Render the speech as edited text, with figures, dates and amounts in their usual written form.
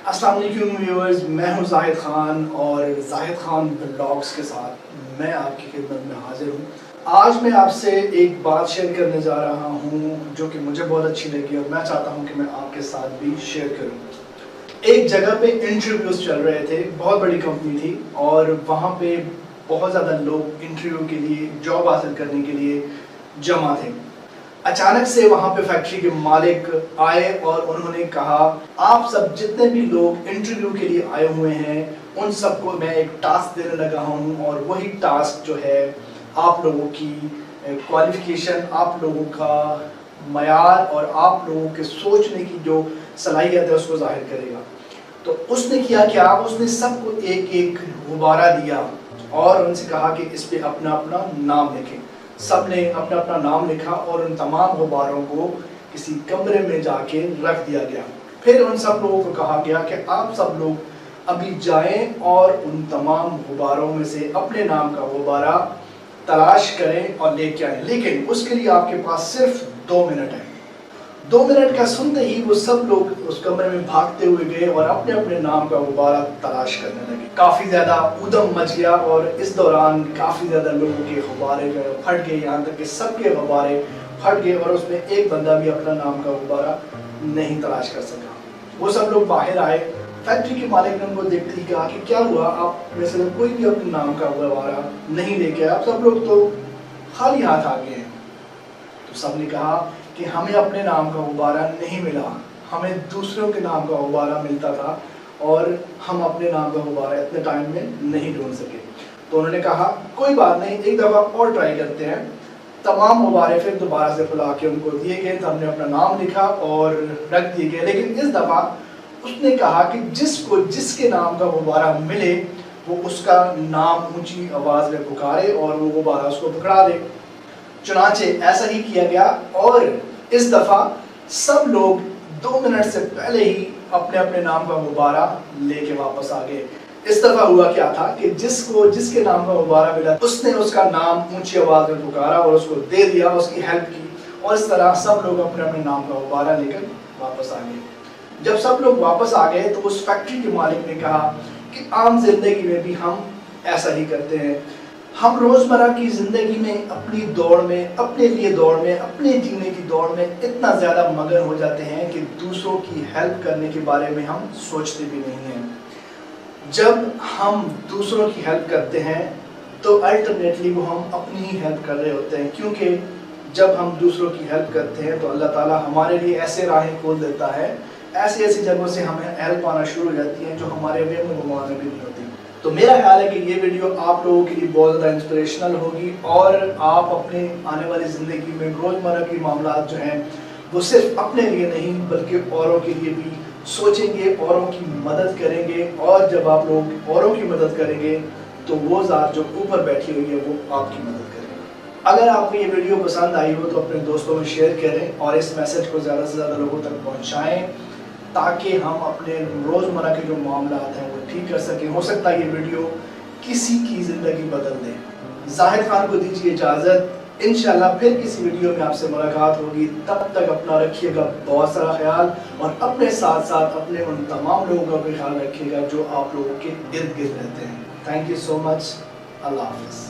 السلام علیکم ویورز، میں ہوں زاہد خان اور زاہد خان بلاگز کے ساتھ میں آپ کی خدمت میں حاضر ہوں۔ آج میں آپ سے ایک بات شیئر کرنے جا رہا ہوں جو کہ مجھے بہت اچھی لگی اور میں چاہتا ہوں کہ میں آپ کے ساتھ بھی شیئر کروں۔ ایک جگہ پہ انٹرویوز چل رہے تھے، بہت بڑی کمپنی تھی اور وہاں پہ بہت زیادہ لوگ انٹرویو کے لیے، جاب حاصل کرنے کے لیے جمع تھے۔ اچانک سے وہاں پہ فیکٹری کے مالک آئے اور انہوں نے کہا، آپ سب جتنے بھی لوگ انٹرویو کے لیے آئے ہوئے ہیں ان سب کو میں ایک ٹاسک دینے لگا ہوں، اور وہی ٹاسک جو ہے آپ لوگوں کی کوالیفیکیشن، آپ لوگوں کا معیار اور آپ لوگوں کے سوچنے کی جو صلاحیت ہے اس کو ظاہر کرے گا۔ تو اس نے کیا، اس نے سب کو ایک ایک غبارہ دیا اور ان سے کہا کہ اس پہ اپنا اپنا نام لکھیں۔ سب نے اپنا اپنا نام لکھا اور ان تمام غباروں کو کسی کمرے میں جا کے رکھ دیا گیا۔ پھر ان سب لوگوں کو کہا گیا کہ آپ سب لوگ ابھی جائیں اور ان تمام غباروں میں سے اپنے نام کا غبارہ تلاش کریں اور لے کے آئیں، لیکن اس کے لیے آپ کے پاس صرف 2 منٹ ہے۔ 2 منٹ کا سنتے ہی وہ سب لوگ اس کمرے میں بھاگتے ہوئے گئے اور اپنے اپنے نام کا غبارہ تلاش کرنے لگے۔ کافی زیادہ ادھم مچ گیا اور اس دوران کافی زیادہ لوگوں کے غبارے جو پھٹ گئے، یہاں تک کہ سب کے غبارے پھٹ گئے اور اس میں ایک بندہ بھی اپنا نام کا غبارہ نہیں تلاش کر سکا۔ وہ سب لوگ باہر آئے، فیکٹری کے مالک نے ان کو دیکھتے ہی کہا کہ کیا ہوا، آپ میں سے کوئی بھی اپنے نام کا غبارہ نہیں لے کے، آپ سب لوگ تو خالی ہاتھ آ گئے ہیں۔ تو سب نے کہا کہ ہمیں اپنے نام کا غبارہ نہیں ملا، ہمیں دوسروں کے نام کا غبارہ ملتا تھا اور ہم اپنے نام کا غبارہ اتنے ٹائم میں نہیں ڈھونڈ سکے۔ تو انہوں نے کہا کوئی بات نہیں، ایک دفعہ اور ٹرائی کرتے ہیں۔ تمام غبارے پھر دوبارہ سے کھلا کے ان کو دیے گئے، تو ہم نے اپنا نام لکھا اور رکھ دیے گئے، لیکن اس دفعہ اس نے کہا کہ جس کے نام کا غبارہ ملے وہ اس کا نام اونچی آواز میں پکارے اور وہ غبارہ اس کو پکڑا دے۔ چنانچہ ایسا ہی کیا گیا اور اس دفعہ سب لوگ 2 منٹ سے پہلے ہی اپنے اپنے نام کا غبارہ لے کے واپس آ گئے۔ اس دفعہ ہوا کیا تھا کہ جس کے نام کا غبارہ ملا اس نے اس کا نام اونچی آواز میں پکارا اور اس کو دے دیا، اس کی ہیلپ کی، اور اس طرح سب لوگ اپنے اپنے نام کا غبارہ لے کر واپس آ گئے۔ جب سب لوگ واپس آ گئے تو اس فیکٹری کے مالک نے کہا کہ عام زندگی میں بھی ہم ایسا ہی کرتے ہیں، ہم روزمرہ کی زندگی میں اپنی دوڑ میں، اپنے لیے دوڑ میں، اپنے جینے کی دوڑ میں اتنا زیادہ مگن ہو جاتے ہیں کہ دوسروں کی ہیلپ کرنے کے بارے میں ہم سوچتے بھی نہیں ہیں۔ جب ہم دوسروں کی ہیلپ کرتے ہیں تو الٹرنیٹلی وہ ہم اپنی ہی ہیلپ کر رہے ہوتے ہیں، کیونکہ جب ہم دوسروں کی ہیلپ کرتے ہیں تو اللہ تعالیٰ ہمارے لیے ایسے راہیں کھول دیتا ہے، ایسی جگہوں سے ہمیں ہیلپ آنا شروع ہو جاتی ہیں جو ہمارے ویم و گمان میں بھی نہیں ہوتی۔ تو میرا خیال ہے کہ یہ ویڈیو آپ لوگوں کے لیے بہت زیادہ انسپریشنل ہوگی اور آپ اپنے آنے والی زندگی میں روزمرہ کے معاملات جو ہیں وہ صرف اپنے لیے نہیں بلکہ اوروں کے لیے بھی سوچیں گے، اوروں کی مدد کریں گے، اور جب آپ لوگ اوروں کی مدد کریں گے تو وہ ذات جو اوپر بیٹھی ہوئی ہے وہ آپ کی مدد کرے گی۔ اگر آپ کو یہ ویڈیو پسند آئی ہو تو اپنے دوستوں میں شیئر کریں اور اس میسج کو زیادہ سے زیادہ لوگوں تک پہنچائیں تاکہ ہم اپنے روزمرہ کے جو معاملات ہیں وہ ٹھیک کر سکیں۔ ہو سکتا ہے یہ ویڈیو کسی کی زندگی بدل دے۔ زاہد خان کو دیجیے اجازت، انشاءاللہ پھر کسی ویڈیو میں آپ سے ملاقات ہوگی۔ تب تک اپنا رکھیے گا بہت سارا خیال اور اپنے ساتھ ساتھ اپنے ان تمام لوگوں کا بھی خیال رکھیے گا جو آپ لوگوں کے ارد گرد رہتے ہیں۔ تھینک یو سو مچ، اللہ حافظ۔